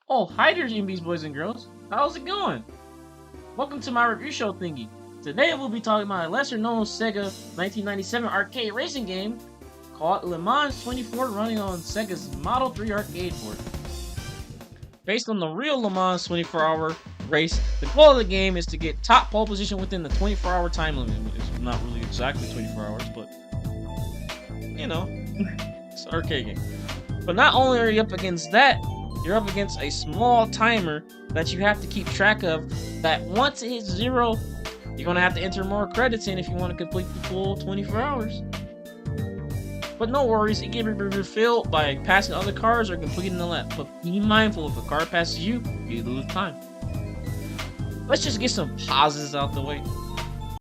Oh, hi there, GMBs, boys and girls. How's it going? Welcome to my review show thingy. Today we'll be talking about a lesser-known Sega 1997 arcade racing game called Le Mans 24 running on Sega's Model 3 arcade board. Based on the real Le Mans 24-hour race, the goal of the game is to get top pole position within the 24-hour time limit. It's not really exactly 24 hours, but you know, it's an arcade game. But not only are you up against that, you're up against a small timer that you have to keep track of, that once it hits 0, you're going to have to enter more credits in if you want to complete the full 24 hours. But no worries, it can be refilled by passing other cars or completing the lap. But be mindful, if a car passes you, you lose time. Let's just get some positives out the way.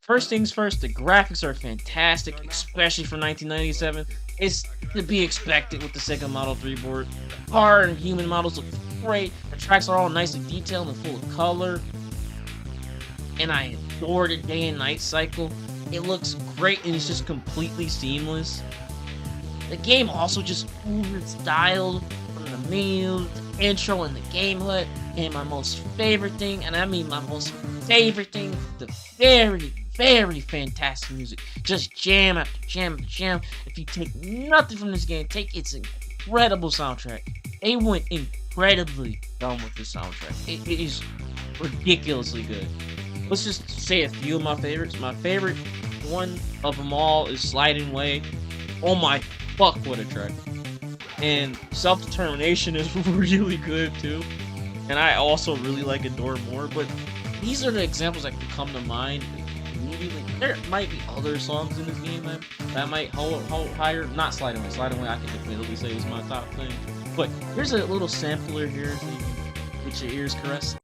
First things first, the graphics are fantastic, especially for 1997. It's to be expected with the Sega Model 3 board. Car and human models look great. The tracks are all nicely detailed and full of color. And I adore the day and night cycle. It looks great and it's just completely seamless. The game also just styled from the menu, the intro, and the game HUD. And my most favorite thing, and I mean my most favorite thing, the very fantastic music. Just jam after jam after jam. If you take nothing from this game, take its incredible soundtrack. They went incredibly done with the soundtrack. It is ridiculously good. Let's just say a few of my favorites. My favorite one of them all is Sliding Way. Oh my fuck, what a track. And Self-Determination is really good too. And I also really like Adore More, but these are the examples that can come to mind immediately. There might be other songs in this game that might hold higher. Not Sliding Away. Sliding Away I can definitely say is my top thing. But here's a little sampler here so you can get your ears caressed.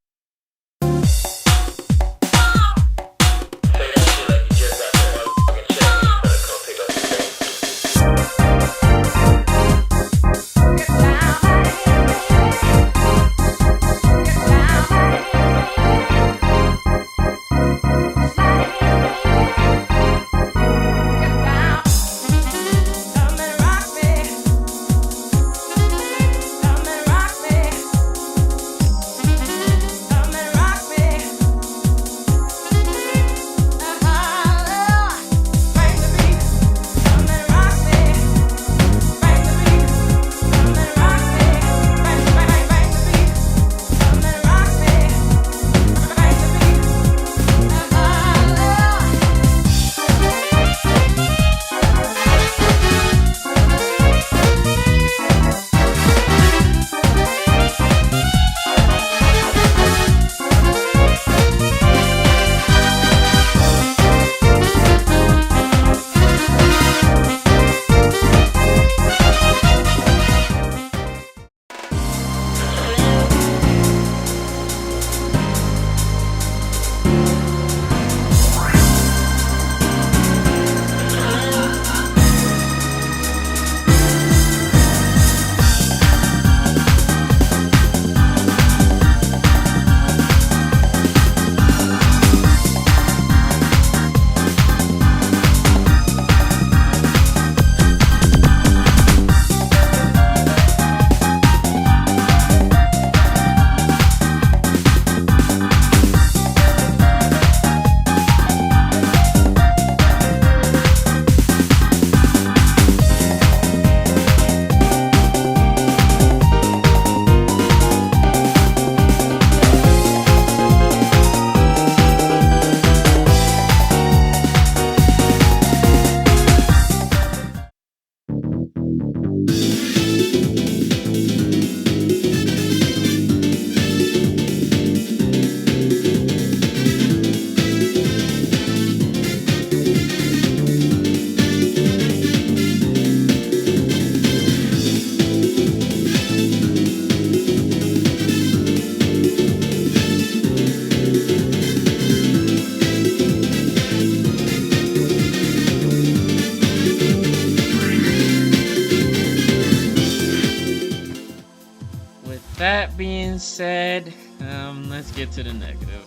That being said, let's get to the negative.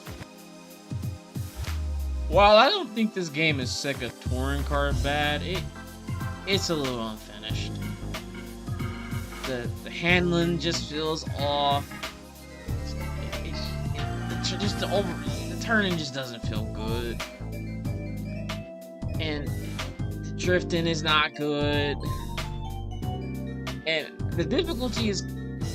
While I don't think this game is Sega touring car bad, it's a little unfinished. The handling just feels off. just the turning just doesn't feel good, and the drifting is not good, and the difficulty is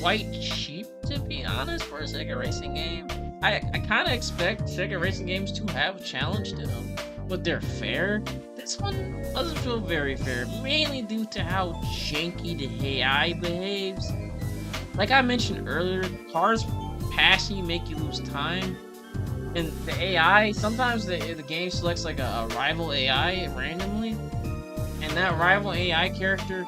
quite cheap, to be honest, for a Sega racing game. I kind of expect Sega racing games to have a challenge to them, but they're fair. This one doesn't feel very fair, mainly due to how janky the AI behaves. Like I mentioned earlier, cars passing you make you lose time, and the AI, sometimes the game selects like a rival AI randomly, and that rival AI character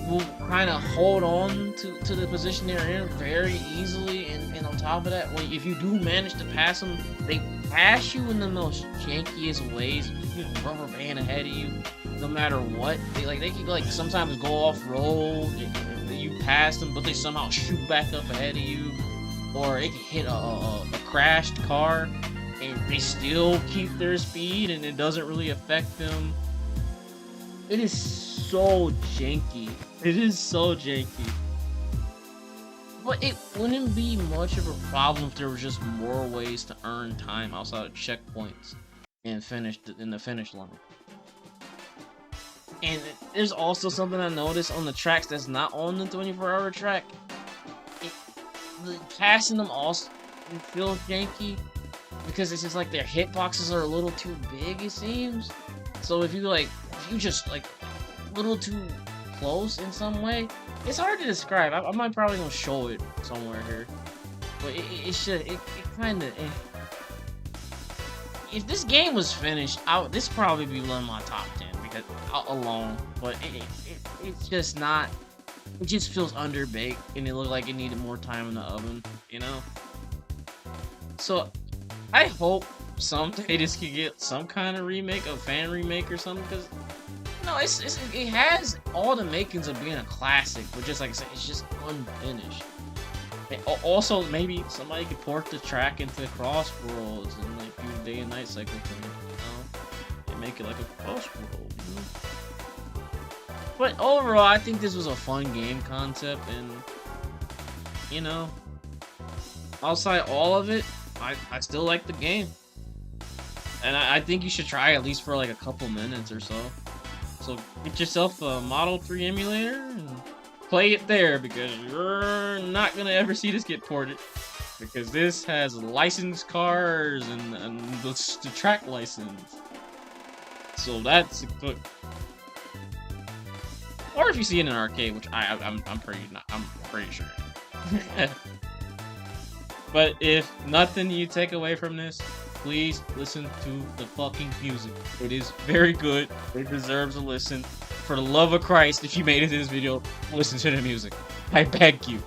will kind of hold on to the position they're in very easily, and on top of that, if you do manage to pass them, they pass you in the most jankiest ways. You can rubber band ahead of you, no matter what. They can like sometimes go off road. You pass them, but they somehow shoot back up ahead of you, or they can hit a crashed car, and they still keep their speed, and it doesn't really affect them. It is so janky. It is so janky. But it wouldn't be much of a problem if there was just more ways to earn time outside of checkpoints and finish in the finish line. And there's also something I noticed on the tracks that's not on the 24-hour track. Passing them also feels janky because it's just like their hitboxes are a little too big, it seems. So if you just like a little too close in some way, it's hard to describe. I might probably gonna show it somewhere here, but it kind of. If this game was finished, this probably be one of my top 10 because alone. But it's just not. It just feels underbaked, and it looked like it needed more time in the oven, you know. So I hope someday this could get some kind of remake, a fan remake or something, because no, it has all the makings of being a classic, but just like I said, it's just unfinished. And also, maybe somebody could port the track into Crossworlds and like do a day and night cycle thing, you know, and make it like a Crossworld, you know? But overall, I think this was a fun game concept, and you know, outside all of it, I still like the game, and I think you should try at least for like a couple minutes or so. So get yourself a Model 3 emulator and play it there, because you're not gonna ever see this get ported, because this has licensed cars and the track license. So that's good. Or if you see it in an arcade, which I'm pretty sure. But if nothing you take away from this, please listen to the fucking music. It is very good. It deserves a listen. For the love of Christ, if you made it to this video, listen to the music. I beg you.